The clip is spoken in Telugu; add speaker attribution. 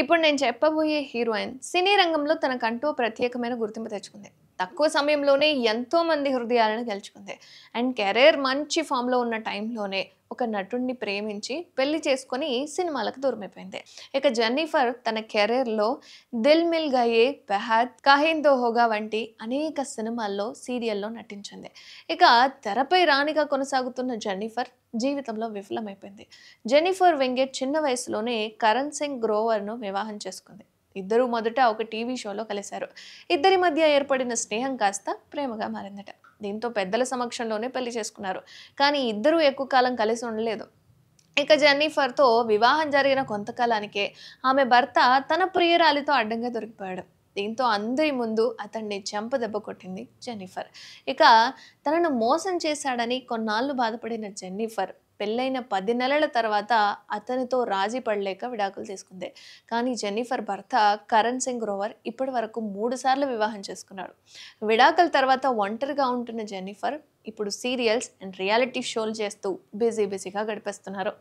Speaker 1: ఇప్పుడు నేను చెప్పబోయే హీరోయిన్ సినీ రంగంలో తనకంటూ ప్రత్యేకమైన గుర్తింపు తెచ్చుకుంది. తక్కువ సమయంలోనే ఎంతో మంది హృదయాలను గెలుచుకుంది. అండ్ కెరీర్ మంచి ఫామ్‌లో ఉన్న టైంలోనే ఒక నటుడిని ప్రేమించి పెళ్లి చేసుకొని సినిమాలకు దూరమైపోయింది. ఇక జెన్నిఫర్ తన కెరీర్‌లో 'దిల్ మిల్ గయే', 'బెహత్', 'కహీన్ తో హోగా' వంటి అనేక సినిమాల్లో, సీరియల్‌లో నటించింది. ఇక తెరపై రాణిగా కొనసాగుతున్న జెన్నిఫర్ జీవితంలో విఫలమైపోయింది. జెన్నిఫర్ వెంగేట్ చిన్న వయసులోనే కరణ్ సింగ్ గ్రోవర్‌ను వివాహం చేసుకుంది. ఇద్దరూ మొదట ఒక టీవీ షోలో కలిశారు. ఇద్దరి మధ్య ఏర్పడిన స్నేహం కాస్త ప్రేమగా మారిందట. దీంతో పెద్దల సమక్షంలోనే పెళ్లి చేసుకున్నారు. కానీ ఇద్దరూ ఎక్కువ కాలం కలిసి ఉండలేదు. ఇక జెన్నిఫర్‌తో వివాహం జరిగిన కొంతకాలానికే ఆమె భర్త తన ప్రియురాలితో అడ్డంగా దొరికిపోయాడు. దీంతో అందరి ముందు అతన్ని చెంపదెబ్బ కొట్టింది జెన్నిఫర్. ఇక తనను మోసం చేశాడని కొన్నాళ్లు బాధపడిన జెన్నిఫర్ పెళ్లైన 10 నెలల తర్వాత అతనితో రాజీ పడలేక విడాకులు తీసుకుంది. కానీ జెన్నిఫర్ భర్త కరణ్ సింగ్ గ్రోవర్ ఇప్పటి వరకు 3 సార్లు వివాహం చేసుకున్నాడు. విడాకుల తర్వాత ఒంటరిగా ఉంటున్న జెన్నిఫర్ ఇప్పుడు సీరియల్స్ అండ్ రియాలిటీ షోలు చేస్తూ బిజీగా గడిపేస్తున్నారు.